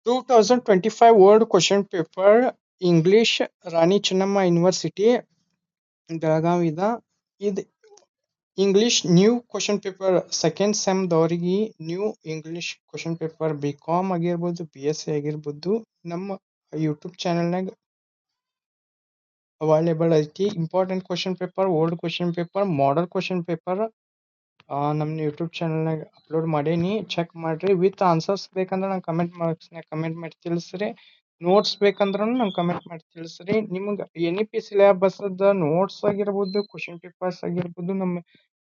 2025 World Question Paper English Rani Chennamma University ಬೆಳಗಾವಿದ ಇದು English new question paper second sem ದವರಿಗೆ new English question paper B Com ಆಗಿರ್ಬೋದು BSc ಆಗಿರ್ಬೋದು ನಮ್ಮ YouTube ಚಾನೆಲ್ನಾಗ ಅವೈಲೇಬಲ್ ಐತಿ. Important question paper, old question paper, model question paper ನಮ್ಮ YouTube ಚಾನಲ್ನಾಗ ಅಪ್ಲೋಡ್ ಮಾಡೇನಿ. ಚೆಕ್ ಮಾಡ್ರಿ. ವಿತ್ ಆನ್ಸರ್ಸ್ ಬೇಕಂದ್ರೆ ನಂಗೆ ಕಮೆಂಟ್ ಬಾಕ್ಸ್ನಾಗ ಕಮೆಂಟ್ ಮಾಡಿ ತಿಳಿಸ್ರಿ. ನೋಟ್ಸ್ ಬೇಕಂದ್ರೂ ನಂಗೆ ಕಮೆಂಟ್ ಮಾಡಿ ತಿಳಿಸ್ರಿ. ನಿಮ್ಗೆ NEP ಸಿಲೆಬಸ್ದ ನೋಟ್ಸ್ ಆಗಿರ್ಬೋದು, ಕ್ವಶನ್ ಪೇಪರ್ಸ್ ಆಗಿರ್ಬೋದು ನಮ್ಮ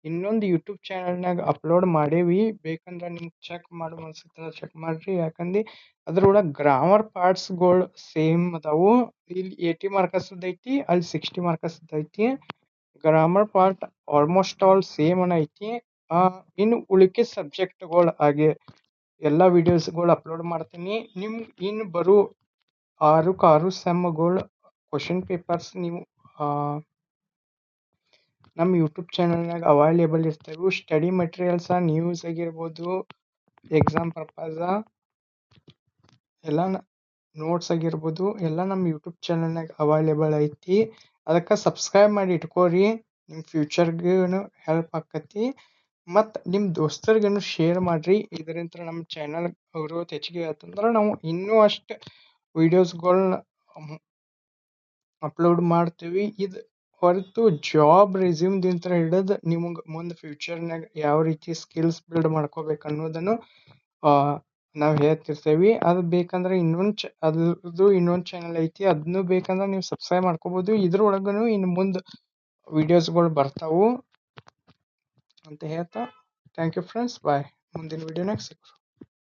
ಇನ್ನೊಂದು ಯೂಟ್ಯೂಬ್ ಚಾನಲ್ನಾಗ ಅಪ್ಲೋಡ್ ಮಾಡೇವಿ. ಬೇಕಂದ್ರೆ ನಿಮ್ಗೆ ಚೆಕ್ ಮಾಡೋ ಅನ್ಸುತ್ತೆ ಚೆಕ್ ಮಾಡ್ರಿ. ಯಾಕಂದ್ರೆ ಅದ್ರೊಳಗೆ ಗ್ರಾಮರ್ ಪಾರ್ಟ್ಸ್ಗಳು ಸೇಮ್ ಅದಾವು. ಇಲ್ಲಿ 80 ಮಾರ್ಕಸ್ ಐತಿ, ಅಲ್ಲಿ 60 ಮಾರ್ಕಸ್ ಐತಿ. Grammar part almost all same ಐತಿ. ಇನ್ನು ಉಳಿಕೆ ಸಬ್ಜೆಕ್ಟ್ಗಳು ಹಾಗೆ ಎಲ್ಲ ವಿಡಿಯೋಸ್ಗಳು ಅಪ್ಲೋಡ್ ಮಾಡ್ತೀನಿ. ನಿಮ್ಗೆ ಇನ್ನು ಬರೋ 6 ಸೆಮ್ಗಳು ಕ್ವಶನ್ ಪೇಪರ್ಸ್ ನೀವು ನಮ್ಮ ಯೂಟ್ಯೂಬ್ ಚಾನಲ್ನಾಗ ಅವೈಲೇಬಲ್ ಇರ್ತವೆ. ಸ್ಟಡಿ ಮೆಟೀರಿಯಲ್ಸ, ನ್ಯೂಸ್ ಆಗಿರ್ಬೋದು, ಎಕ್ಸಾಮ್ ಪರ್ಪಸ್ ಎಲ್ಲ ನೋಟ್ಸ್ ಆಗಿರ್ಬೋದು ಎಲ್ಲ ನಮ್ಮ ಯೂಟ್ಯೂಬ್ ಚಾನಲ್ನಾಗ ಅವೈಲೇಬಲ್ ಐತಿ. ಅದಕ್ಕೆ ಸಬ್ಸ್ಕ್ರೈಬ್ ಮಾಡಿ ಇಟ್ಕೋರಿ. ನಿಮ್ಮ ಫ್ಯೂಚರ್ಗೂ ಹೆಲ್ಪ್ ಆಕತಿ. ಮತ್ತು ನಿಮ್ಮ ದೋಸ್ತರಿಗೂ ಶೇರ್ ಮಾಡಿರಿ. ಇದರಿಂದ ನಮ್ಮ ಚಾನಲ್ ಗ್ರೋತ್ ಹೆಚ್ಚಿಗೆ ಆಯ್ತಂದ್ರೆ ನಾವು ಇನ್ನೂ ಅಷ್ಟು ವೀಡಿಯೋಸ್ಗಳನ್ನ ಅಪ್ಲೋಡ್ ಮಾಡ್ತೀವಿ. ಇದು ಹೊರತು ಜಾಬ್ ರೆಸ್ಯೂಮ್ದಿಂತ ಹಿಡಿದು ನಿಮಗೆ ಮುಂದೆ ಫ್ಯೂಚರ್ನಾಗ ಯಾವ ರೀತಿ ಸ್ಕಿಲ್ಸ್ ಬಿಲ್ಡ್ ಮಾಡ್ಕೋಬೇಕು ಅನ್ನೋದನ್ನು ನಾವು ಹೇಳ್ತಿರ್ತೇವೆ. ಅದು ಬೇಕಂದ್ರೆ ಅದ್ರದ್ದು ಇನ್ನೊಂದು ಚಾನಲ್ ಐತಿ, ಅದನ್ನು ಬೇಕಂದ್ರೆ ನೀವು ಸಬ್ಸ್ಕ್ರೈಬ್ ಮಾಡ್ಕೋಬೋದು. ಇದ್ರೊಳಗೂ ಇನ್ನು ಮುಂದೆ ವಿಡಿಯೋಸ್ಗಳು ಬರ್ತಾವು ಅಂತ ಹೇಳ್ತಾ ಥ್ಯಾಂಕ್ ಯು ಫ್ರೆಂಡ್ಸ್. ಬಾಯ್. ಮುಂದಿನ ವಿಡಿಯೋನಾಗ ಸಿಗೋಣ.